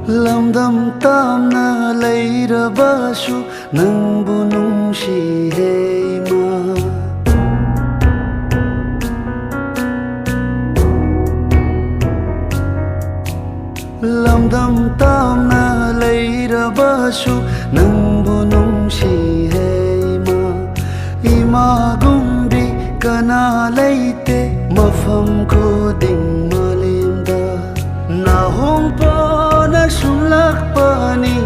lamdam tamna leirabashu nangbu nungsi Ho Ema. Lamdam tamna leirabashu nangbu nungsi Ho Ema. Ima gumbi kana leite mafam khuding malimda na hong pa na sulak pani